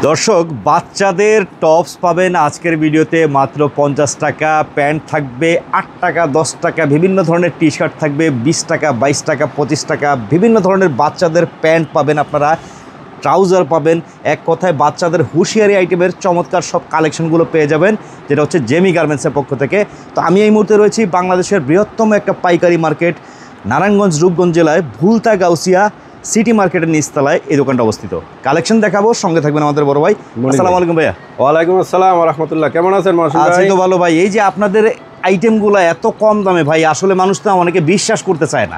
দর্শক, বাচ্চাদের টপস পাবেন আজকের ভিডিওতে মাত্র 50 টাকা। প্যান্ট থাকবে 8 টাকা, 10 টাকা। বিভিন্ন ধরনের টি শার্ট থাকবে 20 টাকা, 22 টাকা, 25 টাকা। বিভিন্ন ধরনের বাচ্চাদের প্যান্ট পাবেন আপনারা, ট্রাউজার পাবেন। এক কথায় বাচ্চাদের হুঁশিয়ারি আইটেমের চমৎকার সব কালেকশনগুলো পেয়ে যাবেন, যেটা হচ্ছে জেমি গার্মেন্টসের পক্ষ থেকে। তো আমি এই মুহূর্তে রয়েছি বাংলাদেশের বৃহত্তম একটা পাইকারি মার্কেট, নারায়ণগঞ্জ রূপগঞ্জ জেলায় ভুলতা গাউসিয়া সিটি মার্কেটের নিচতলায় এই দোকানটা অবস্থিত। কালেকশন দেখাবো, সঙ্গে থাকবেন আমাদের বড় ভাই। আসসালামু আলাইকুম ভাইয়া। ওয়ালাইকুম আসসালাম ওয়া রাহমাতুল্লাহ। কেমন আছেন মাসুদ ভাই? আছি তো ভালো ভাই। এই যে আপনাদের আইটেমগুলো এত কম দামে ভাই, আসলে মানুষ তো অনেকে বিশ্বাস করতে চায় না।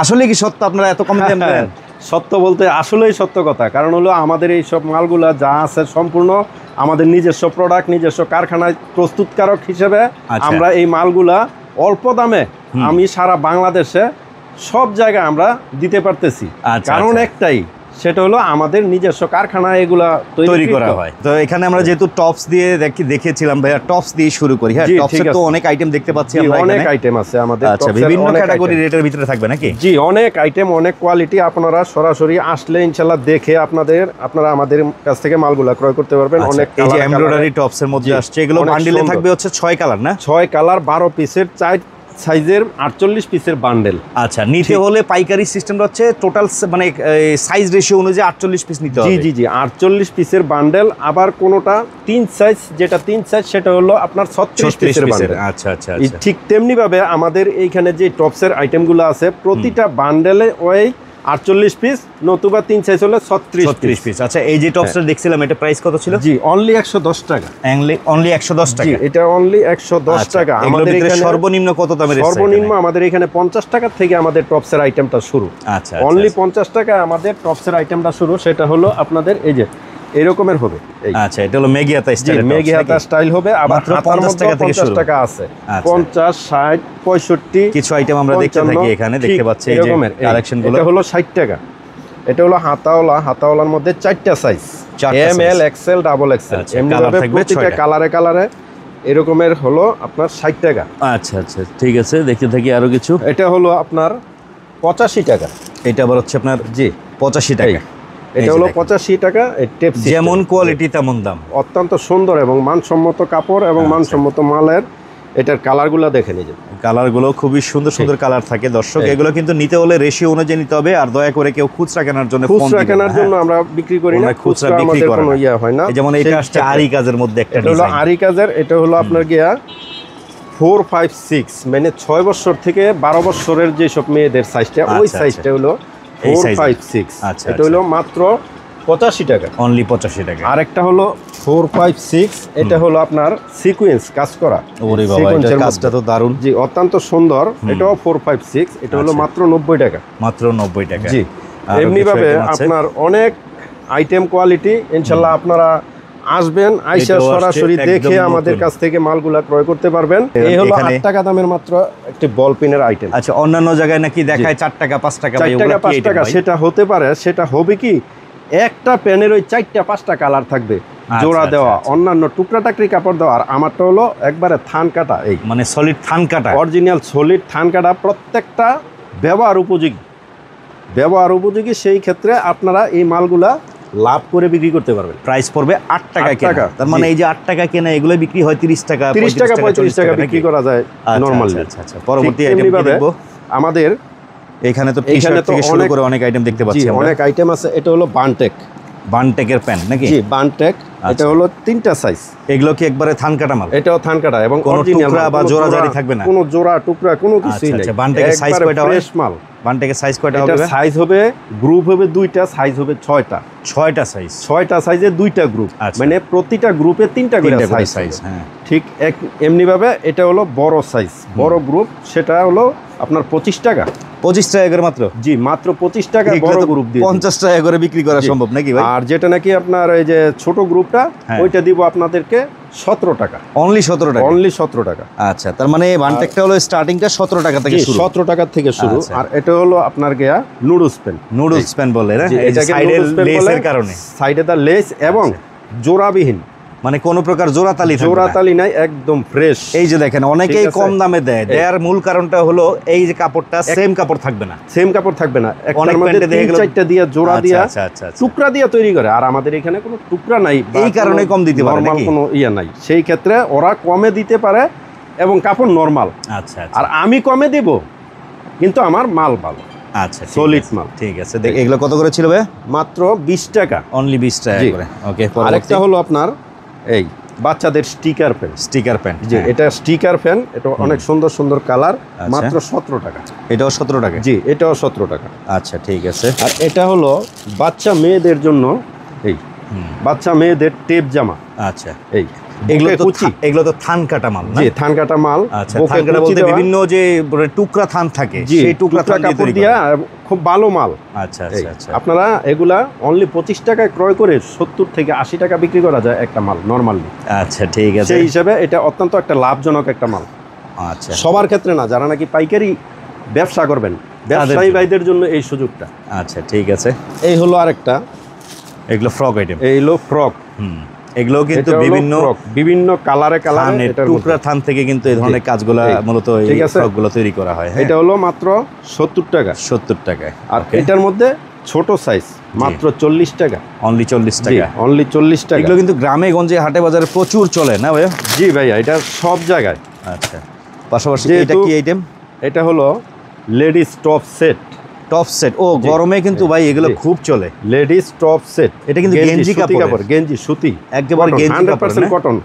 আসলে কি সত্য আপনারা এত কম দামে দেন? সত্য বলতে আসলেই সত্য কথা। কারণ হলো আমাদের এই সব মালগুলা যা আছে সম্পূর্ণ আমাদের নিজস্ব প্রোডাক্ট, নিজস্ব কারখানায় প্রস্তুতকারক হিসেবে আমরা এই মালগুলা অল্প দামে আমি সারা বাংলাদেশে সব জায়গায় আমরা দিতে পারতেছি। কারণ একটাই, সেটা হলো আমাদের নিজস্ব কারখানা এগুলা তৈরি করা হয়। তো এখানে আমরা যেহেতু টপস দিয়ে দেখেছিলাম ভাইয়া, টপস দিয়ে শুরু করি। হ্যাঁ, টপসের তো অনেক আইটেম দেখতে পাচ্ছি আমরা। অনেক আইটেম আছে আমাদের। আচ্ছা, বিভিন্ন ক্যাটাগরি রেটের ভিতরে থাকবে নাকি? জি, অনেক আইটেম, অনেক কোয়ালিটি। আপনারা সরাসরি আসলে ইনশাআল্লাহ দেখে আপনারা আমাদের কাছ থেকে মালগুলা ক্রয় করতে পারবেন। অনেক এই যে এমব্রয়ডারি টপসের মধ্যে আসছে, এগুলো বান্ডিলে থাকবে হচ্ছে 6 কালার না? 6 কালার, 12 পিসের, 4 সাইজের 48 পিসের বান্ডেল। আচ্ছা, নিতে হলে পাইকারি সিস্টেমটা হচ্ছে টোটাল মানে সাইজ রেশিও অনুযায়ী 48 পিস নিতে হবে। জি 48 পিসের বান্ডেল। আবার কোনটা 3 সাইজ, যেটা 3 সাইজ সেটা হলো আপনার 36 পিসের বান্ডেল। আচ্ছা আচ্ছা। ঠিক তেমনি ভাবে আমাদের এইখানে যে টপসের আইটেমগুলো আছে, প্রতিটা বান্ডেলে ওই 48 পিস, নতুবা 3 সাইজ হলে 36 পিস। আচ্ছা, এই যে টপসটা দেখছিলাম, এটা প্রাইস কত ছিল? জি, অনলি 110 টাকা। অনলি 110 টাকা। এটা অনলি 110 টাকা। আমাদের এখানে সর্বনিম্ন কত দামের? সর্বনিম্ন আমাদের এখানে 50 টাকা থেকে আমাদের টপসের আইটেমটা শুরু। আচ্ছা, অনলি 50 টাকা আমাদের টপসের আইটেমটা শুরু। সেটা হলো আপনাদের এই যে এরকমের হবে। আচ্ছা, এটা হলো মেগিয়াতা স্টাইল। মেগিয়াতা স্টাইল হবে। আবার 50 টাকা থেকে 50 টাকা আছে। 50, 60, 65 কিছু আইটেম আমরা দেখতে থাকি এখানে, দেখতে পাচ্ছি এই যে কালেকশনগুলো। এটা হলো 60 টাকা। এটা হলো হাতাওয়ালার মধ্যে 4টা সাইজ, এম, এল, এক্সেল, ডাবল এক্সেল। এমনি ভাবে প্রতিটা কালারে এরকমের হলো আপনার 60 টাকা। আচ্ছা আচ্ছা, ঠিক আছে, দেখতে থাকি আরো কিছু। এটা হলো আপনার 85 টাকা। এটা আবার হচ্ছে আপনার 85 টাকা। এটা হলো 85 টাকা। যেমন কোয়ালিটি তেমন দাম। অত্যন্ত সুন্দর এবং মানসম্মত কাপড় এবং মানসম্মত মালের। এটার কালারগুলো দেখে নিন। কালারগুলো খুবই সুন্দর সুন্দর কালার থাকে দর্শক। এগুলো কিন্তু নিতে হলে রেশিও অনুযায়ী নিতে হবে। আর দয়া করে কেউ খুচরা কেনার জন্য খুচরা কেনার জন্য আমরা বিক্রি করি না। খুচরা বিক্রি করা কোনো ইয়া হয় না। যেমন এটা আসছে আরি কাজের মধ্যে একটা ডিজাইন। এটা হলো আরি কাজের। এটা হলো আপনার গিয়া 4, 5, 6 মানে 6 বছর থেকে 12 বছরের যে সব মেয়েদের সাইজটা, ওই সাইজটা হলো 4, 5, 6। আচ্ছা, এটা হলো মাত্র 85 টাকা। অনলি 85 টাকা। আরেকটা হলো 4, 5, 6। এটা হলো আপনার সিকোয়েন্স কাজ করা। ওরে বাবা, এটার কাজটা তো দারুণ। জি, অত্যন্ত সুন্দর। এটাও 4, 5, 6। এটা হলো মাত্র 90 টাকা। মাত্র 90 টাকা। জি, এমনি ভাবে আপনার অনেক আইটেম কোয়ালিটি। ইনশাআল্লাহ আপনারা আসবেন, আইসা সরাসরি দেখে আমাদের কাছ থেকে মালগুলা ক্রয় করতে পারবেন। এই হলো 8 টাকা দামের মাত্র একটি বল পিনের আইটেম। আচ্ছা, অন্যান্য জায়গায় নাকি দেখায় 4 টাকা 5 টাকা। 4 টাকা 5 টাকা সেটা হতে পারে। সেটা হবে কি, একটা প্যানের ওই 4টা 5টা কালার থাকবে, জোড়া দেওয়া, অন্যান্য টুকরা টাকরি কাপড় দেওয়া। আর আমারটা হলো একবারে থান কাটা, এই মানে সলিড থান কাটা, অরিজিনাল সলিড থান কাটা। প্রত্যেকটা ব্যবহার উপযোগী। সেই ক্ষেত্রে আপনারা এই মালগুলা লাভ করে বিক্রি করতে পারবেন। প্রাইস পড়বে 8 টাকা। তার মানে এই যে 8 টাকা কেনা, এগুলো বিক্রি হয় 30 টাকা, 30 টাকা, 35 টাকা বিক্রি করা যায় নরমালি। আচ্ছা, পরবর্তী আইটেম দেখব। আমাদের এখানে তো টি-শার্ট থেকে শুরু করে অনেক আইটেম দেখতে পাচ্ছি আমরা। অনেক আইটেম আছে। এটা হলো বানটেকের প্যান্ট নাকি? জি, বানটেক। এটা হলো 3টা সাইজ। এগুলো কি একবারে থান কাটা মাল? এটাও থান কাটা এবং অরিজিনাল বা জোড়া জারি থাকবে না? কোনো জোড়া টুকরা কোনো কিছুই নেই। আচ্ছা, বানটেকের সাইজ কয়টা হবে? ফ্রেশ মাল। বানটেকের সাইজ কয়টা হবে? এটা সাইজ হবে, গ্রুপ হবে 2টা, সাইজ হবে 6টা। 6টা সাইজ। 6টা সাইজে 2টা গ্রুপ। মানে প্রতিটা গ্রুপে 3টা করে সাইজ। হ্যাঁ, ঠিক এমনি ভাবে এটা হলো বড় সাইজ, বড় গ্রুপ। সেটা হলো আপনার 25 টাকা। 25 টাকা করে মাত্র? জি, মাত্র 25 টাকা বড় গ্রুপ দিয়ে 50 টাকা করে বিক্রি করা সম্ভব নাকি ভাই? আর যেটা নাকি আপনার এই যে ছোট গ্রুপটা, ওইটা দিব আপনাদেরকে 17 টাকা। অনলি 17 টাকা? অনলি 17 টাকা। আচ্ছা, তার মানে বানটেকটা হলো স্টার্টিংটা 17 টাকা থেকে শুরু। 17 টাকা থেকে শুরু। আর এটা হলো আপনার গিয়া নুডলস প্যান্ট বলে না? এই যে সাইডে লেসের কারণে, সাইডে দা লেস এবং জোড়াবিহীন মানে কোনো প্রকার জোড়াতালি থাকবে না। জোড়াতালি নাই, একদম ফ্রেশ। এই যে দেখেন অনেকেই কম দামে দেওয়ার মূল কারণটা হলো এই যে কাপড়টা সেম কাপড় থাকবে না, সেম কাপড় থাকবে না, একটার মধ্যে 3-4টা দিয়ে জোড়া দিয়া টুকরা দিয়ে তৈরি করে। আর আমাদের এখানে কোনো টুকরা নাই, এই কারণে কম দিতে পারে নরমাল নাকি? কোনো ইয়া নাই, সেই ক্ষেত্রে ওরা কমে দিতে পারে এবং কাপড় নরমাল। আচ্ছা, আর আমি কমে দেব কিন্তু আমার মাল ভালো। আচ্ছা, সলিড মাল। ঠিক আছে। এগুলো কত করে ছিল ভাই? মাত্র 20 টাকা, অনলি 20 টাকা করে। ওকে, আরেকটা হলো আপনার এই বাচ্চাদের স্টিকার ফ্যান। স্টিকার প্যান্ট, জি, এটা স্টিকার ফ্যান, এটা অনেক সুন্দর সুন্দর কালার, মাত্র 17 টাকা। এটাও 17 টাকা? জি, এটাও 17 টাকা। আচ্ছা, ঠিক আছে। আর এটা হলো বাচ্চা মেয়েদের জন্য, এই বাচ্চা মেয়েদের টেপ জামা। আচ্ছা, এই এগুলো তো থান কাটা মাল না? জি, থান কাটা মাল। আচ্ছা, থান কাটা বলতে বিভিন্ন যে টুকরা থান থাকে, সেই টুকরা থান কাপড় দিয়া খুব ভালো মাল। আচ্ছা আচ্ছা আচ্ছা। আপনারা এগুলা অনলি 25 টাকায় ক্রয় করে 70 থেকে 80 টাকা বিক্রি করা যায় একটা মাল নরমালি। আচ্ছা, ঠিক আছে। সেই হিসাবে এটা অত্যন্ত একটা লাভজনক একটা মাল। আচ্ছা, সবার ক্ষেত্রে না, যারা নাকি পাইকারি ব্যবসা করবেন, ব্যবসায়ী ভাইদের জন্য এই সুযোগটা। আচ্ছা, ঠিক আছে। এই হলো আরেকটা, এগুলো ফ্রক আইটেম। এই হলো ফ্রক। এগুলো কিন্তু বিভিন্ন কালারে টুকরা থান থেকে কিন্তু এই ধরনের কাজগুলো মূলত এই ফ্রকগুলো তৈরি করা হয়। এটা হলো মাত্র 70 টাকা। 70 টাকায়। আর এটার মধ্যে ছোট সাইজ মাত্র 40 টাকা। অনলি 40 টাকা। অনলি 40 টাকা। এগুলো কিন্তু গ্রামে গঞ্জে হাটে বাজারে প্রচুর চলে না ভাইয়া? জি ভাইয়া, এটা সব জায়গায়। আচ্ছা, পাশাপাশি এটা কি আইটেম? এটা হলো ladies top set. Top set, ও গরমে কিন্তু ভাই এগুলো খুব চলে। লেডিস টপ সেট, এটা কিন্তু গেঞ্জি কাপড়, গেঞ্জি সুতি, একেবারে গেঞ্জি কাপড়, 100% কটন।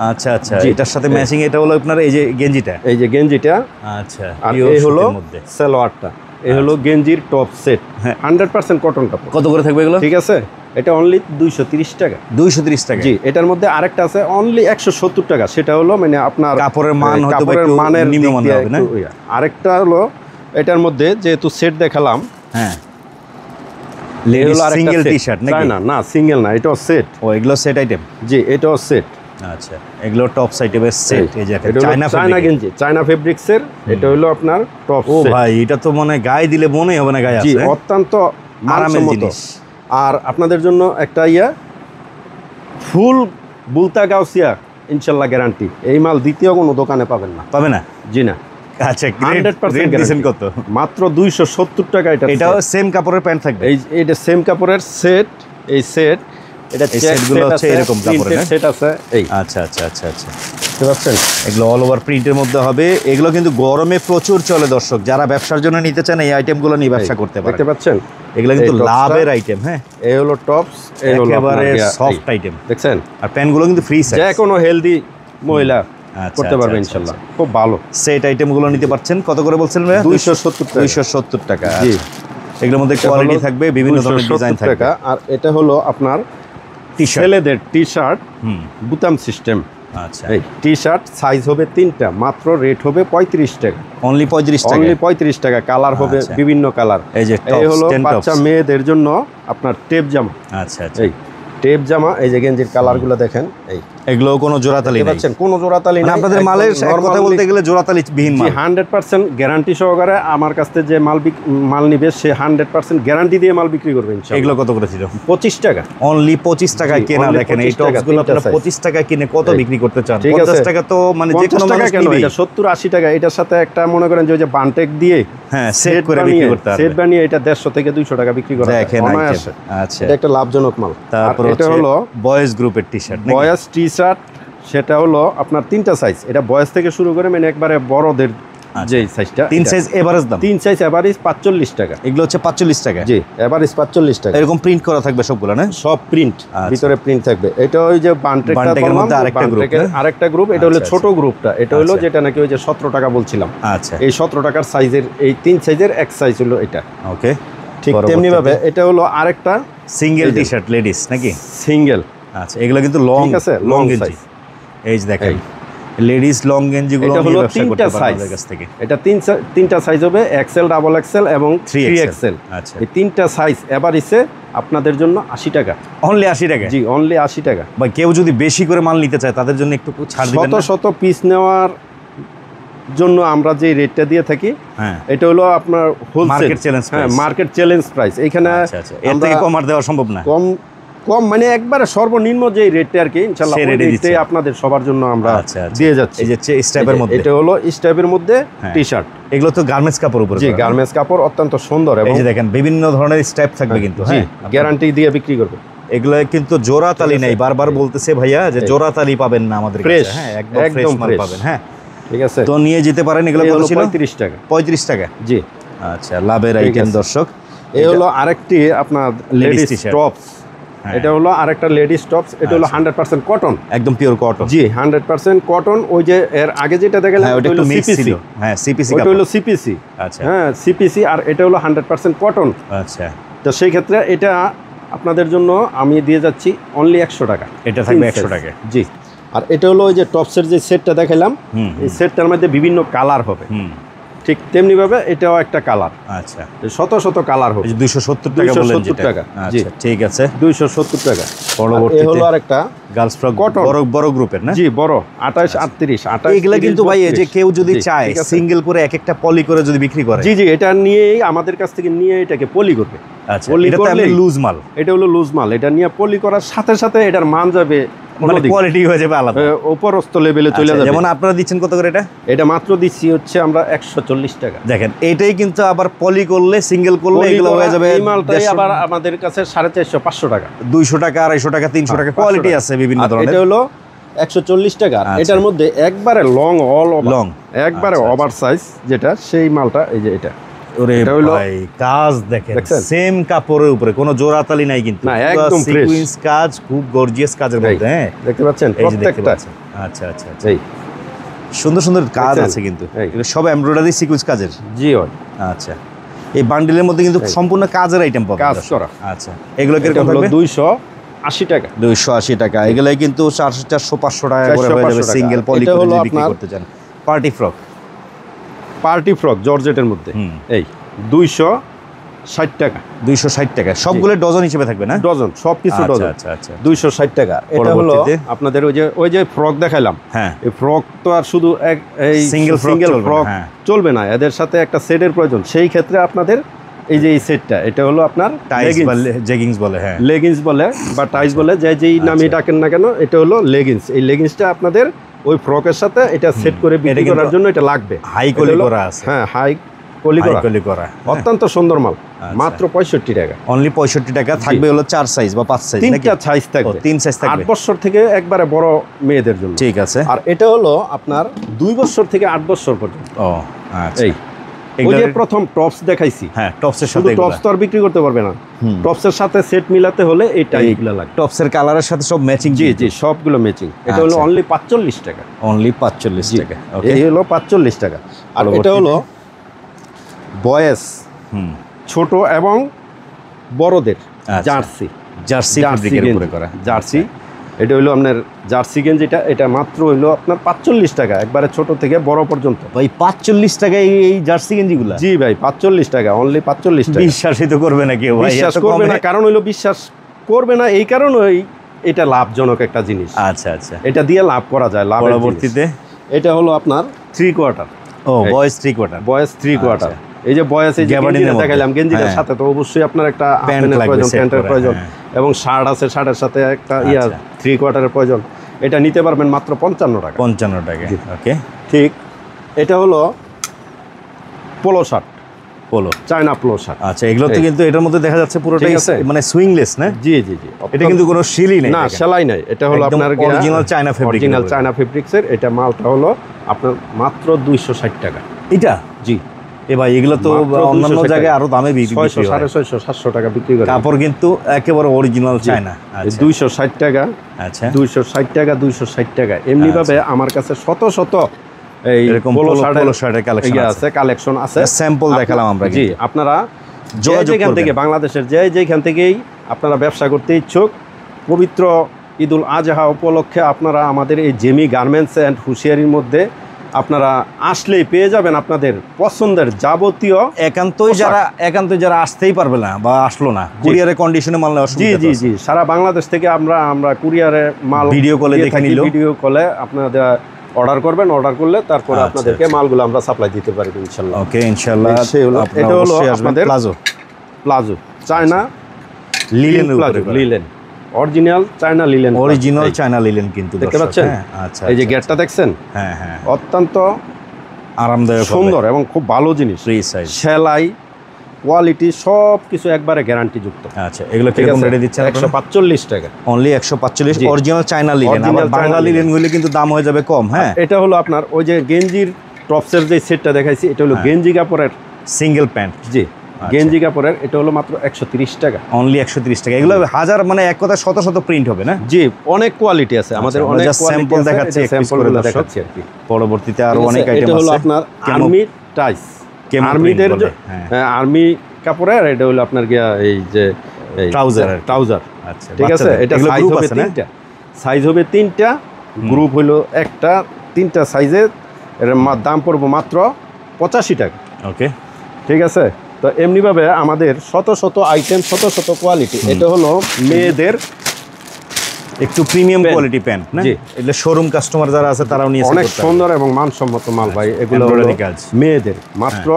আচ্ছা আচ্ছা, এটার সাথে ম্যাচিং এটা হলো আপনার এই যে গেঞ্জিটা। এই যে গেঞ্জিটা। আচ্ছা, আর এই হলো সালোয়ারটা। এই হলো গেঞ্জির টপ সেট, 100% কটন কাপড়। কত করে থাকবে এগুলো? ঠিক আছে, এটা অনলি 230 টাকা। 230 টাকা? জি। এটার মধ্যে আরেকটা আছে অনলি 170 টাকা। সেটা হলো মানে আপনার কাপড়ের মান হয়তো কাপড়ের মানের নিম্নমান হবে না। আরেকটা হলো এটার মধ্যে যেহেতু সেট দেখালাম, হ্যাঁ, লেডিস সিঙ্গেল টি-শার্ট নাকি? না না, সিঙ্গেল না, এটাও সেট। ও, এগুলো সেট আইটেম? জি, এটাও সেট। আচ্ছা, এগুলো টপ আইটেমের সেট। এই যে চায়না গেঞ্জি, চায়না ফেব্রিক্সের, এটা হলো আপনার টপ সেট। ও ভাই, এটা তো মনে গায়ে দিলে মনেই হবে না গায়ে আছে। জি, অত্যন্ত আরামের জিনিস। আর আপনাদের জন্য একটা ফুল বুলতা গাউসিয়া ইনশাআল্লাহ গ্যারান্টি। এই মাল দ্বিতীয় কোনো দোকানে পাবেন না। পাবে না? জি না। আচ্ছা, 100% দিবেন কত? মাত্র 270 টাকা। এটাও সেম কাপড়ের প্যান্ট থাকবে? এটা সেম কাপড়ের সেট। এই সেট, এটা সেটগুলো হচ্ছে এরকম কাপড়ের সেট আছে। এই আচ্ছা আচ্ছা আচ্ছা আচ্ছা, বুঝতে পারছেন? এগুলো অল ওভার প্রিন্টের মধ্যে হবে। এগুলো কিন্তু গরমে প্রচুর চলে দর্শক, যারা ব্যবসার জন্য নিতে চান এই আইটেমগুলো নিয়ে ব্যবসা করতে পারেন। দেখতে পাচ্ছেন? এগুলো কিন্তু লাভের আইটেম। হ্যাঁ, এই হলো টপস, এই হলো একেবারে সফট আইটেম। দেখছেন? আর প্যান্টগুলো কিন্তু ফ্রি সাইজ, যে কোনো হেলদি মহিলা করতে পারবে ইনশাআল্লাহ। খুব ভালো সেট আইটেমগুলো নিতে পারছেন। কত করে বলছেন ভাই? 270 টাকা। 270 টাকা। জি, এগুলোর মধ্যে কোয়ালিটি থাকবে, বিভিন্ন ধরনের ডিজাইন থাকবে। আর এটা হলো আপনার ছেলেদের টি-শার্ট, বুতাম সিস্টেম। আচ্ছা, এই টি-শার্ট সাইজ হবে 3টা, মাত্র রেট হবে 35 টাকা। অনলি 35 টাকা? অনলি 35 টাকা। কালার হবে বিভিন্ন কালার। এই হলো বাচ্চা মেয়েদের জন্য আপনার টেপ জামা। আচ্ছা আচ্ছা, এই টেপ জামা, এই যে গেঞ্জির কালারগুলো দেখেন। এই এগুলো কোনো জোড়াতালি নাই? কোনো জোড়াতালি নাই। আপনাদের মালের কথা বলতে গেলে জোড়াতালি বিহীন মাল। 100% গ্যারান্টি সহকারে আমার কাছ থেকে যে মাল নিবে সে 100% গ্যারান্টি দিয়ে মাল বিক্রি করবে ইনশাআল্লাহ। এগুলো কত করে ছিল? 25 টাকা। অনলি 25 টাকায় কেনা। দেখেন এই টপসগুলো আপনারা 25 টাকায় কিনে কত বিক্রি করতে চান? 50 টাকা তো মানে যে কোনো মানুষ নিবে। এটা 70-80 টাকা। এটার সাথে একটা মনে করেন যে ওই যে বানটেক দিয়ে হ্যাঁ সেট করে বিক্রি করতে পারবে। সেট বানিয়ে এটা 150 থেকে 200 টাকা বিক্রি করা যায়। দেখেন আইটেম। আচ্ছা, এটা একটা লাভজনক মাল। তারপর এটা হলো বয়েজ গ্রুপের টি-শার্ট। বয়েজ টি-শার্ট, সেটা হলো আপনার 3টা সাইজ। এটা বয়েজ থেকে শুরু করে মানে একবারে বড়দের যে সাইজটা, 3 সাইজ এভারেজ দাম? 3 সাইজ এভারেজ 45 টাকা। এগুলো হচ্ছে 45 টাকা? জি, এভারেজ 45 টাকা। এরকম প্রিন্ট করা থাকবে সবগুলো না? সব প্রিন্ট, ভিতরে প্রিন্ট থাকবে। এটা ওই যে বানটেকের মধ্যে আরেকটা গ্রুপ। এটা হলো ছোট গ্রুপটা। এটা হলো যেটা নাকি ওই যে 17 টাকা বলছিলাম। আচ্ছা, এই 17 টাকার সাইজের এই 3 সাইজের এক সাইজ হলো এটা। ওকে, ঠিক তেমনি ভাবে এটা হলো আরেকটা সিঙ্গেল টি-শার্ট লেডিস নাকি? সিঙ্গেল। আচ্ছা, এগুলো কিন্তু লং আছে, লং গেঞ্জি। এই যে দেখেন লেডিস লং গেঞ্জিগুলো হলো 3টা সাইজ। এটা 3টা সাইজ হবে, এক্সেল, ডাবল এক্সেল এবং 3XL। আচ্ছা, এই 3টা সাইজ এভারেজে আপনাদের জন্য 80 টাকা। অনলি 80 টাকা? জি, অনলি 80 টাকা। ভাই কেউ যদি বেশি করে মাল নিতে চায় তাদের জন্য একটু ছাড় দিবেন না? শত পিস নেওয়ার জন্য আমরা যে রেটটা দিয়ে থাকি, হ্যাঁ, এটা হলো আপনার wholesale market challenge price. Market challenge price. এখানে এর থেকে কম আর দেওয়া সম্ভব না। কম মানে একবারে সর্বনিম্ন যে রেটটা আর কি ইনশাআল্লাহ সেই ওই রেটে রেটে দিচ্ছেন। আপনাদের সবার জন্য আমরা আচ্ছা, আচ্ছা। দিয়ে যাচ্ছি। এই যে স্ট্রাইপের মধ্যে এটা হলো স্টাইপের মধ্যে হ্যাঁ। টি-শার্ট। এগুলো তো গার্মেন্টস কাপড় উপরে জি করা, না? গার্মেন্টস কাপড় অত্যন্ত সুন্দর এবং এই যে দেখেন বিভিন্ন ধরনের স্ট্রাইপ থাকবে কিন্তু, জি হ্যাঁ গ্যারান্টি দিয়ে বিক্রি করবে। এগুলো কিন্তু জোড়া তালি ঠিক আছে। নেই, বারবার বলতেছে ভাইয়া যে এই। জোড়া তালি পাবেন না আমাদের কাছে, Fresh, হ্যাঁ একদম ফ্রেশ একদম মাল fresh। পাবেন, হ্যাঁ ঠিক আছে, তো নিয়ে যেতে পারেন। এগুলো এই কত হলো ছিল? 35 টাকা। 35 টাকা। জি আচ্ছা, লাভের ঠিক আইটেম আছে। দর্শক। এই হলো আরেকটি আপনার Ladies লেডিস t-shirt। টপস। হ্যাঁ। এটা হলো আরেকটা লেডিস টপস। এটা হলো 100% কটন। একদম পিওর কটন। জি 100% কটন। ওই যে এর আগে যেটা দেখালাম হ্যাঁ ওটা ওটা একটু হলো মিক্স সিপিসি। ছিল, হ্যাঁ সিপিসি ওটা কাপড়। হলো সিপিসি। আচ্ছা হ্যাঁ সিপিসি, আর এটা হলো 100% কটন। আচ্ছা, তো সেই ক্ষেত্রে এটা আপনাদের জন্য আমি দিয়ে যাচ্ছি অনলি 100 টাকা। এটা থাকবে 3 100 size। টাকা। জি, আর এটা হলো ওই যে টপসের যে সেটটা দেখালাম, হুম, এই সেটটার মধ্যে বিভিন্ন কালার হবে। হুম, ঠিক তেমনিভাবে এটাও একটা কালার, আচ্ছা। শত শত কালার হবে। এই যে 270 টাকা বললেন 270 যেটা, টাকা, জি। আচ্ছা ঠিক আছে। 270 টাকা। পরবর্তীতে এই হলো আরেকটা গার্লস ফ্রক Cotton। বড় বড় গ্রুপের, না? জি বড় 28 38 28 এগুলা কিন্তু ভাই এই যে 32, কেউ যদি জি, চায় ঠিক আছে। সিঙ্গেল করে এক একটা পলি করে যদি বিক্রি করে, জি জি এটা নিয়েই আমাদের কাছ থেকে নিয়ে এটাকে পলি করবে। আচ্ছা পলি এটা তো করলেই- লুজ মাল, এটা হলো লুজ মাল। এটা নিয়ে পলি করার সাথে সাথে এটার মান যাবে মানে অন্যদিকে। কোয়ালিটি হয়ে যাবে আলাদা। উপরস্থ লেভেলে চলে আচ্ছা, যাবে। যেমন আপনারা দিচ্ছেন কত করে এটা? এটা মাত্র দিচ্ছি হচ্ছে আমরা 140 টাকা। দেখেন এটাই কিন্তু আবার পলি করলে, সিঙ্গেল করলে পলি এগুলো করা হয়ে যাবে এই মালটাই 150 আবার আমাদের কাছে 450 500 টাকা। 200 টাকা, 250 টাকা, 300 টাকা 500 কোয়ালিটি টাকা। আছে বিভিন্ন আর ধরনের। এটা হলো 140 টাকা। আচ্ছা। এটার মধ্যে একবারে লং অল লং, একবারে আচ্ছা, ওভার সাইজ যেটা, সেই মালটা এই যে এটা। ওরে এটা হলো- ভাই কাজ দেখেন, দেখছেন? সেম কাপড়ের উপরে কোনো জোড়াতালি নাই কিন্তু, না, একদম fresh। সিকোয়েন্স কাজ, খুব গর্জিয়াস কাজের এই, মধ্যে, হ্যাঁ দেখতে পাচ্ছেন এই যে দেখতে প্রত্যেকটা। পাচ্ছেন। আচ্ছা আচ্ছা আচ্ছা, এই সুন্দর সুন্দর কাজ দেখছেন? আছে কিন্তু, এই। এগুলো সব এমব্রয়ডারি সিকোয়েন্স কাজের। জি হয় আচ্ছা, এই বান্ডিলের মধ্যে কিন্তু এই। সম্পূর্ণ কাজের আইটেম পাবেন কাজ দর্শক। করা। আচ্ছা, এগুলো এটা কিরকম হলো থাকবে? 280 টাকা। 280 টাকা। এগুলাই কিন্তু 400 400 500 টাকা করে 400, হয়ে যাবে 500 সিঙ্গেল টাকা। পলি এটা করে হলো যদি বিক্রি আপনার- করতে চান। পার্টি ফ্রক, পার্টি ফ্রক জর্জেটের মধ্যে হুম। এই 260 টাকা 260 টাকা। সবগুলো ডজন হিসেবে থাকবে, না? ডজন, সব কিছু আচ্ছা ডজন। আচ্ছা আচ্ছা, 260 টাকা। এটা হলো পরবর্তীতে? আপনাদের ওই যে ফ্রক দেখাইলাম, হ্যাঁ এই ফ্রক তো আর শুধু এই Single frock চলবে না, ফ্রক হ্যাঁ। চলবে না, এদের সাথে একটা সেটের প্রয়োজন। সেই ক্ষেত্রে আপনাদের এই যে এই সেটটা, এটা হলো আপনার টাইস বা জেগিংস বলে, হ্যাঁ লেগিংস বলে বা টাইস বলে, যেই নামে আচ্ছা। ডাকেন না কেন, এটা হলো লেগিংস। এই লেগিংসটা আপনাদের ওই ফ্রকের সাথে এটা সেট করে এটা বিক্রি কিন্তু করার জন্য এটা লাগবে। হাই এটা কলি হলো- করা আছে, হ্যাঁ হাই কলি হাই করা, কলি করা, অত্যন্ত সুন্দর মাল। আচ্ছা। মাত্র 65 টাকা। অনলি 65 টাকা। থাকবে হলো 4 সাইজ বা 5 সাইজ, নাকি? 3টা সাইজ থাকবে, 3 সাইজ 8 থাকবে, বছর থেকে একবারে বড় মেয়েদের জন্য। ঠিক আছে। আর এটা হলো আপনার 2 বছর থেকে 8 বছর পর্যন্ত। ও আচ্ছা, এই ওই যে প্রথম টপস দেখাইছি, হ্যাঁ টপসের শুধু সাথে টপস তো আর বিক্রি করতে পারবে না, হুম। টপসের সাথে সেট মিলাতে হলে এই টাইপগুলো লাগবে। টপসের কালারের সাথে সব ম্যাচিং, জি জি সবগুলো ম্যাচিং। এটা হলো আচ্ছা। অনলি 45 টাকা। অনলি 45 টাকা। ওকে, এই হলো 45 টাকা। আর এটা পরবর্তীতে? হলো বয়েস, হুম, ছোট এবং বড়দের আচ্ছা। জার্সি, জার্সি ফেব্রিকের উপরে করা, জার্সি। এটা হলো আপনার জার্সি গেঞ্জিটা, এটা মাত্র হইলো আপনার 45 টাকা, একবারে ছোট থেকে বড় পর্যন্ত। ভাই 45 টাকায় এই জার্সি গেঞ্জিগুলা? জি ভাই 45 টাকা, অনলি 45 টাকা। বিশ্বাসই তো করবে না কেউ ভাই, বিশ্বাস এত করবে কমে? না, কারণ হইলো বিশ্বাস করবে না এই কারণেই এটা লাভজনক একটা জিনিস। আচ্ছা আচ্ছা, এটা দিয়ে লাভ করা যায়। লাভ পরবর্তীতে? এটা হলো আপনার 3 কোয়ার্টার ও এই। বয়েস 3 কোয়ার্টার। বয়েস 3 কোয়ার্টার। এই যে বয়েস, এই যে গ্যাবার্ডিনের গেঞ্জিটা মধ্যে। দেখাইলাম, গেঞ্জিটার হ্যাঁ। সাথে তো অবশ্যই আপনার একটা প্যান্ট হাফপ্যান্টের লাগবে, প্রয়োজন, সেট প্যান্টের করা, প্রয়োজন, হ্যাঁ। এবং শার্ট আছে, শার্টের সাথে একটা আচ্ছা। 3 কোয়ার্টারের প্রয়োজন। এটা নিতে পারবেন মাত্র 55 টাকা। 55 টাকা। ওকে, ঠিক। এটা হলো polo shirt, polo, China polo shirt. আচ্ছা এগুলো তো এই। কিন্তু এটার মধ্যে দেখা যাচ্ছে পুরোটাই ঠিক আছে। মানে সুইংলেস, না? জি জি জি, এটা কিন্তু কোনো শিলি নেই, না দেখেন। সেলাই নাই। এটা হলো একদম আপনার original China fabric এর অরিজিনাল উপরে। চায়না ফেব্রিক্সের। এটা মালটা হলো আপনার মাত্র 260 টাকা। এটা জি, এ ভাই এগুলো তো মাত্র অন্যান্য 260 জায়গায় টাকা। আরো দামে বিক্রি 600 হয়। 650 700 টাকা বিক্রি করে। কাপড় কিন্তু একেবারে অরিজিনাল চায়না। আচ্ছা 260 টাকা, আচ্ছা, 260 টাকা, 260 টাকা। এমনি ভাবে আমার কাছে শত শত এই এরকম পোলো পোলো শার্টের কালেকশন ইয়ে আছে, আছে, কালেকশন আছে। স্যাম্পল দেখালাম আমরা জি, কিন্তু। আপনারা যোগাযোগ যেখান করবেন। থেকে, বাংলাদেশের যেখান থেকেই আপনারা ব্যবসা করতে ইচ্ছুক, পবিত্র ঈদুল আজহা উপলক্ষে আপনারা আমাদের এই জেমি গার্মেন্টস অ্যান্ড হুঁশিয়ারির মধ্যে আপনারা আসলেই পেয়ে যাবেন আপনাদের পছন্দের যাবতীয়। একান্তই যারা আসতেই পারবে না বা আসলো না, কুরিয়ারে কন্ডিশনে মাল নেওয়া জি জি জি, সারা বাংলাদেশ থেকে আমরা কুরিয়ারে মাল ভিডিও কলে দেখে নিল, ভিডিও কলে আপনাদের অর্ডার করবেন, অর্ডার করলে তারপরে আচ্ছা, আপনাদেরকে মালগুলো আমরা সাপ্লাই দিতে পারি ইনশাআল্লাহ। ওকে ইনশাআল্লাহ। এটা হলো আপনাদের আপনাদের প্লাজো, প্লাজো, চায়না লিলেনের উপরে প্লাজো, করা। Linen. Original China linen, original China linen কিন্তু দেখতে পাচ্ছেন। আচ্ছা, এই যে গেটটা দেখছেন, হ্যাঁ হ্যাঁ, অত্যন্ত আরামদায়ক, সুন্দর এবং খুব ভালো জিনিস। ফ্রি সাইজ, সেলাই, কোয়ালিটি সব কিছু একবারে গ্যারান্টি যুক্ত। আচ্ছা, এগুলো কিরকম রেটে দিচ্ছেন? 145 টাকা only 145, original China linen. Original আবার বাংলা চায়না লিলেন গুলি কিন্তু দাম হয়ে যাবে কম। হ্যাঁ, এটা হলো আপনার ওই যে গেঞ্জির টপসের যে সেটটা দেখাইছি, এটা হলো গেঞ্জি কাপড়ের সিঙ্গেল প্যান্ট। জি, গেঞ্জি কাপড়ের, এটা হলো মাত্র 130 টাকা, অনলি 130 টাকা। এগুলো হাজার মানে এক কথা শত শত প্রিন্ট হবে না? জি, অনেক কোয়ালিটি আছে আমাদের, আমরা অনেক just কোয়ালিটি sample দেখাচ্ছি, এক piece স্যাম্পল করে দর্শক। দেখাচ্ছি আর কি। পরবর্তীতে আরো অনেক এটা আইটেম হলো আছে। আপনার আর্মি টাইস, আর্মিদের আর্মি কাপড়ের, এটা হলো আপনার গিয়া এই যে ট্রাউজার। আচ্ছা, ঠিক আছে, এটা সাইজ হবে 3টা, সাইজ হবে 3টা, গ্রুপ হলো একটা, 3টা সাইজে, এর দাম পড়বো মাত্র 85 টাকা। ওকে, ঠিক আছে। তো এমনিভাবে আমাদের শত শত আইটেম, শত শত কোয়ালিটি। এটা হলো মেয়েদের একটু প্রিমিয়াম কোয়ালিটি প্যান্ট না? জি, এগুলো শোরুম কাস্টমার যারা আছে তারাও নিয়ে অনেক সুন্দর এবং মানসম্মত মাল ভাই। এগুলো হলো মেয়েদের মাত্র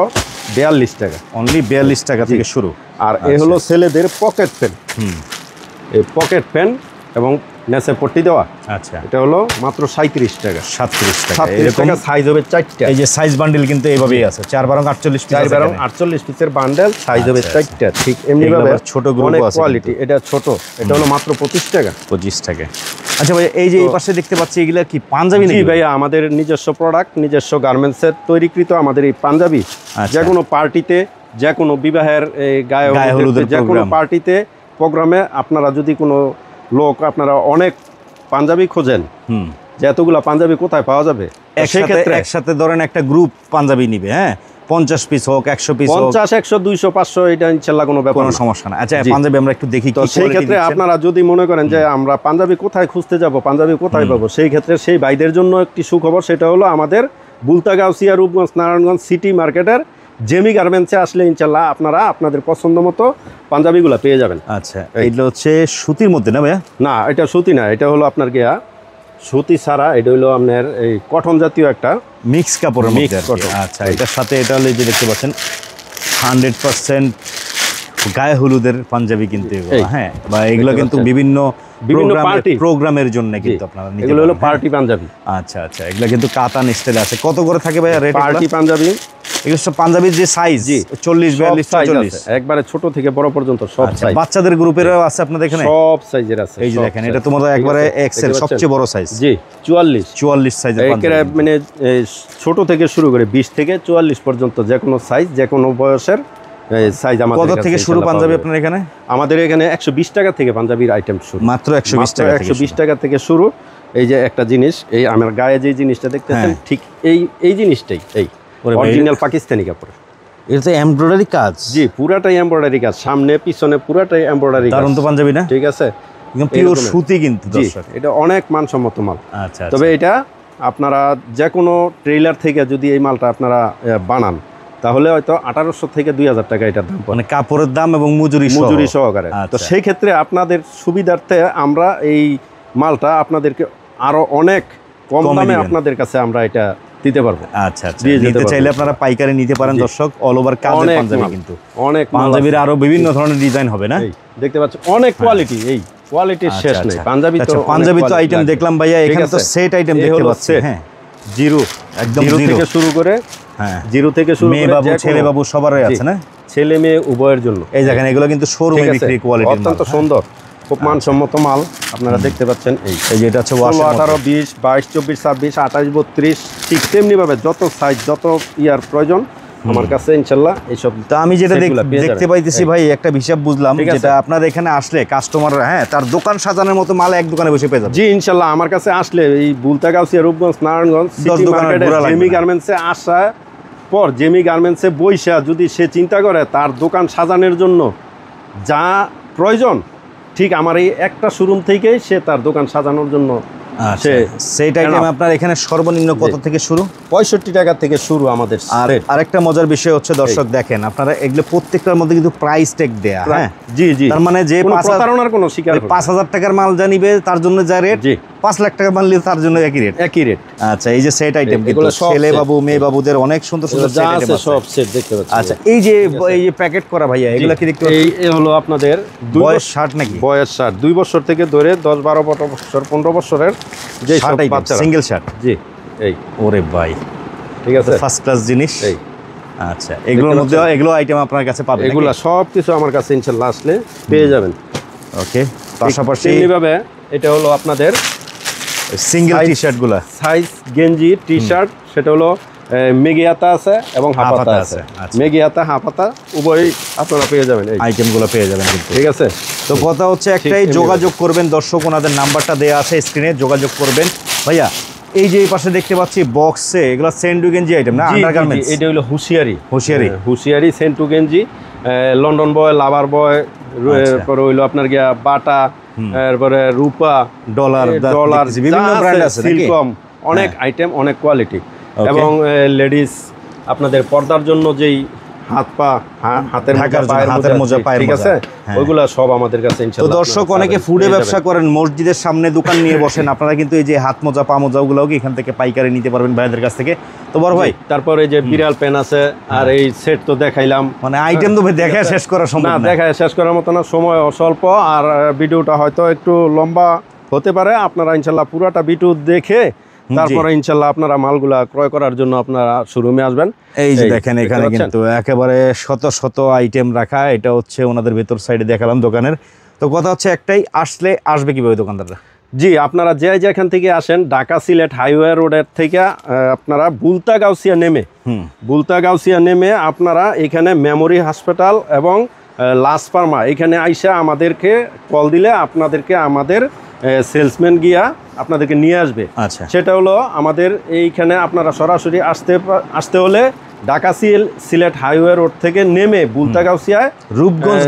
42 টাকা, অনলি 42 টাকা থেকে শুরু। আর এ হলো ছেলেদের পকেট পেন, এই পকেট পেন এবং নেসে পট্টি দেওয়া। আচ্ছা, এটা হলো মাত্র 37 টাকা, 37 টাকা। 37 টাকা, সাইজ হবে 4টা। এই যে সাইজ বান্ডেল কিন্তু এইভাবেই আছে, 4/48 পিস, 4/48 পিসের বান্ডেল, সাইজ হবে 4টা। ঠিক এমনি ভাবে ছোট গ্রুপ আছে কোয়ালিটি, এটা ছোট, এটা হলো মাত্র 25 টাকা। 25 টাকা। আচ্ছা ভাই, এই যে এই পাশে দেখতে পাচ্ছি এগুলা কি পাঞ্জাবি নাকি? জি ভাইয়া, আমাদের নিজস্ব প্রোডাক্ট, নিজস্ব গার্মেন্টসের তৈরিকৃত আমাদের এই পাঞ্জাবি। যে কোনো পার্টিতে, যে কোনো বিবাহের গায়ে হলুদের যে কোনো পার্টিতে, প্রোগ্রামে আপনারা যদি কোনো লোক, আপনারা অনেক পাঞ্জাবি খোঁজেন, যে এতগুলা পাঞ্জাবি কোথায় পাওয়া যাবে, সেক্ষেত্রে একসাথে ধরেন একটা গ্রুপ পাঞ্জাবি নিবে, হ্যাঁ, 50 পিস হোক, 100 পিস হোক, 50, 100, 200, 500, এটা ইনশাআল্লাহ কোনো ব্যাপার, কোনো সমস্যা না। আচ্ছা, পাঞ্জাবি আমরা একটু দেখি। তো সেই ক্ষেত্রে আপনারা যদি মনে করেন যে আমরা পাঞ্জাবি কোথায় খুঁজতে যাব, পাঞ্জাবি কোথায় পাবো, সেই ক্ষেত্রে সেই ভাইদের জন্য একটি সুখবর। সেটা হলো আমাদের বুলতাগাউসিয়া, রূপগঞ্জ, নারায়ণগঞ্জ সিটি মার্কেটের জেমি গার্মেন্টসে আসলে ইনশাআল্লাহ আপনারা আপনাদের পছন্দ মতো পাঞ্জাবিগুলো পেয়ে যাবেন। আচ্ছা, এইগুলো হচ্ছে সুতির মধ্যে না ভাইয়া? না, এটা সুতি না, এটা হলো আপনার গিয়া সুতি ছাড়া, এটা হলো আপনার এই কটন জাতীয় একটা মিক্স কাপড়ের মধ্যে। আচ্ছা, এটার সাথে এটা হলো যে দেখতে পাচ্ছেন 100% গায়ে হলুদের পাঞ্জাবি কিন্তু এগুলো, হ্যাঁ, বা এগুলো কিন্তু বিভিন্ন প্রোগ্রামের জন্য কিন্তু আপনারা নিতে পারেন। এগুলো হলো পার্টি পাঞ্জাবি। আচ্ছা আচ্ছা, এগুলো কিন্তু কাতান স্টাইলে আছে। কত করে থাকে ভাইয়া রেট? পার্টি পাঞ্জাবি, এগুলো সব পাঞ্জাবির যে সাইজ 40, 42, 44, একবারে ছোট থেকে বড় পর্যন্ত সব সাইজ। বাচ্চাদের গ্রুপেরও আছে আপনাদের এখানে? সব সাইজের আছে। এই যে দেখেন, এটা তোমাদের একবারে এক্সেল, সবচেয়ে বড় সাইজ। জি, 44 সাইজের পাঞ্জাবি, মানে ছোট থেকে শুরু করে 20 থেকে 44 পর্যন্ত যে কোনো সাইজ, যে কোনো বয়সের সাইজ আমাদের কত থেকে শুরু পাঞ্জাবি আপনার এখানে? আমাদের এখানে 120 টাকা থেকে পাঞ্জাবির আইটেম শুরু, মাত্র 120 টাকা থেকে শুরু। এই যে একটা জিনিস, এই আমার গায়ে যে জিনিসটা দেখতেছেন, ঠিক এই জিনিসটাই, এই অরিজিনাল পাকিস্তানি কাপড়। এটা তো এমব্রয়ডারি কাজ? জি, পুরাটাই এমব্রয়ডারি কাজ, সামনে পিছনে পুরাটাই এমব্রয়ডারি কাজ। দারুণ তো পাঞ্জাবি না? ঠিক আছে, পিওর সুতি কিন্তু দর্শক, এটা অনেক মানসম্মত মাল। আচ্ছা, তবে এটা আপনারা যে কোনো ট্রেইলার থেকে যদি এই মালটা আপনারা বানান, তাহলে হয়তো 1800 থেকে 2000 টাকা এটার দাম, মানে কাপড়ের দাম এবং মজুরি সহকারে। তো সেই ক্ষেত্রে আপনাদের সুবিধার্থে আমরা এই মালটা আপনাদেরকে আরো অনেক কম দামে আপনাদের কাছে আমরা এটা দিতে পারবো। আচ্ছা আচ্ছা, নিতে চাইলে আপনারা পাইকারি নিতে পারেন দর্শক। অল ওভার কাজের পাঞ্জাবি, কিন্তু অনেক পাঞ্জাবির আরো বিভিন্ন ধরনের ডিজাইন হবে না? দেখতে পাচ্ছেন অনেক কোয়ালিটি, এই কোয়ালিটির শেষ নেই। পাঞ্জাবি তো আইটেম দেখলাম ভাইয়া, এখানে তো সেট আইটেম দেখতে পাচ্ছি। হ্যাঁ, জিরো, একদম জিরো থেকে শুরু করে, হ্যাঁ, জিরো থেকে শুরু করে মেয়ে বাবু, ছেলে বাবু সবারই আছে না? ছেলে মেয়ে উভয়ের জন্য। এই দেখেন, এগুলো কিন্তু শোরুমে বিক্রি কোয়ালিটি, অত্যন্ত সুন্দর, খুব মানসম্মত মাল আপনারা দেখতে পাচ্ছেন। এই যে এটা হচ্ছে 18, 20, 22, 24, 26, 28, 32, ঠিক তেমনি ভাবে যত সাইজ, যত ইয়ার প্রয়োজন আমার কাছে ইনশাআল্লাহ এইসব। তো আমি যেটা দেখতে পাইতেছি ভাই, একটা হিসাব বুঝলাম, যেটা আপনার এখানে আসলে কাস্টমার, হ্যাঁ, তার দোকান সাজানোর মতো মাল এক দোকানে বসে পেয়ে যাবে। জি, ইনশাআল্লাহ আমার কাছে আসলে এই বুলতাগাউসিয়া, রূপগঞ্জ, নারায়ণগঞ্জ সিটি মার্কেটে জেমি গার্মেন্টসে আসা পর, জেমি গার্মেন্টসে বইসা যদি সে চিন্তা করে তার দোকান সাজানোর জন্য যা প্রয়োজন, ঠিক আমার এই একটা শোরুম থেকেই সে তার দোকান সাজানোর জন্য সেই আইটেম আপনার এখানে সর্বনিম্ন কত থেকে শুরু? 65 টাকা থেকে শুরু আমাদের। আর আরেকটা মজার বিষয় হচ্ছে দর্শক, দেখেন আপনারা এগুলো প্রত্যেকটার মধ্যে কিন্তু প্রাইস ট্যাগ দেয়া। হ্যাঁ, জি জি, তার মানে যে প্রতারণার কোনো শিকার 5000 টাকার মাল জানিবে তার জন্য যা রেট, 5 লাখ টাকা মানলে তার জন্য একই রেট। একই রেট। আচ্ছা, এই যে সেট আইটেম কিন্তু এগুলো সব ছেলে set। বাবু মেয়ে বাবুদের অনেক সুন্দর সুন্দর যা সেট আইটেম আছে আছে। সব সেট দেখতে পাচ্ছেন। আচ্ছা, এই যে প্যাকেট করা ভাইয়া, এগুলা কি দেখতে পাচ্ছেন? এই হলো আপনাদের বয়স 60 নাকি? বয়স 60, 2 বছর থেকে ধরে 10-12 বছর 15 বছরের যে সব বাচ্চারা। Single shirt. জি, এই ওরে ভাই, ঠিক আছে, ফার্স্ট ক্লাস জিনিস। এই আচ্ছা, এগুলোর মধ্যে এগুলো আইটেম আপনার কাছে পাবেন? এগুলা সব কিছু আমার কাছে ইনশাআল্লাহ আসলে পেয়ে যাবেন। ওকে, পাশাপাশি এইভাবে এটা হলো আপনাদের সিঙ্গেল টি শার্ট গুলা, সাইজ গেঞ্জি টি শার্ট, সেটা হলো মেগি হাতা আছে এবং হাফ হাতা আছে। আচ্ছা। মেগি হাতা হাফ হাতা উভয়ই আপনারা পেয়ে যাবেন এই আইটেম গুলো পেয়ে যাবেন কিন্তু। ঠিক আছে। তো কথা হচ্ছে একটাই, যোগাযোগ করবেন দর্শক, ওনাদের নাম্বারটা দেওয়া আছে স্ক্রিনে, যোগাযোগ করবেন। ভাইয়া, এই যে এই পাশে দেখতে পাচ্ছি বক্সে, এগুলো সেন্ডু গেঞ্জি আইটেম না, আন্ডারগার্মেন্টস? এটা হলো হুঁশিয়ারি। হুঁশিয়ারি সেন্টু গেঞ্জি, লন্ডন বয়, লাভার বয়, এরপরে হইলো আপনার গিয়া বাটা, এরপরে রূপা, ডলার বিভিন্ন ব্র্যান্ড আছে, সিলকম, অনেক আইটেম, অনেক কোয়ালিটি। এবং লেডিস আপনাদের পর্দার জন্য যেই হাত পা, হাতের মোজা, পায়ের ঠিক আছে, ওইগুলা সব আমাদের কাছে তো ইনশাআল্লাহ। দর্শক, অনেকে ফুডে ব্যবসা করেন, মসজিদের সামনে দোকান নিয়ে বসেন, আপনারা কিন্তু এই যে হাত মোজা পা মোজা ওগুলোও এখান থেকে পাইকারি নিতে পারবেন ভাইদের কাছ থেকে। তো বড় ভাই, তারপরে যে বিড়াল পেন আছে, আর এই সেট তো দেখাইলাম, মানে আইটেম তো দেখা শেষ করা সম্ভব না, দেখায় শেষ করার মতো না, সময় স্বল্প, আর ভিডিওটা হয়তো একটু লম্বা হতে পারে। আপনারা ইনশাআল্লাহ পুরাটা ভিডিও দেখে তারপরে ইনশাআল্লাহ আপনারা মালগুলা ক্রয় করার জন্য আপনারা শোরুমে আসবেন। এই যে দেখেন, এখানে কিন্তু একেবারে শত শত আইটেম রাখা। এটা হচ্ছে ওনাদের ভেতর সাইডে দেখালাম দোকানের। তো কথা হচ্ছে একটাই, আসবে কিভাবে দোকানদাররা? জি, আপনারা যেখান থেকে আসেন, ঢাকা সিলেট হাইওয়ে রোডের থেকে আপনারা বুলতাগাউসিয়া নেমে আপনারা এখানে মেমোরি হসপিটাল এবং লাস ফার্মা এখানে আইসা আমাদেরকে কল দিলে আপনাদেরকে আমাদের সেলসম্যান গিয়া আপনাদেরকে নিয়ে আসবে। আচ্ছা, সেটা হলো আমাদের এইখানে আপনারা সরাসরি আসতে হলে ঢাকা সিলেট হাইওয়ে রোড থেকে নেমে বুলতাগাউসিয়ায় রূপগঞ্জ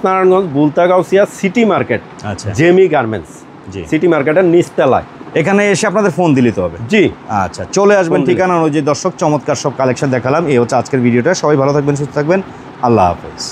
নারায়ণগঞ্জ বুলতাগাউসিয়া সিটি মার্কেট, আচ্ছা, জেমি গার্মেন্টস সিটি মার্কেটের নিচতলায়। এখানে এসে আপনাদের ফোন দিলে তো হবে? জি, আচ্ছা, চলে আসবেন ঠিকানা অনুযায়ী। দর্শক, চমৎকার সব কালেকশন দেখালাম। এই হচ্ছে আজকের ভিডিওটা। সবাই ভালো থাকবেন, সুস্থ থাকবেন, আল্লাহ হাফেজ।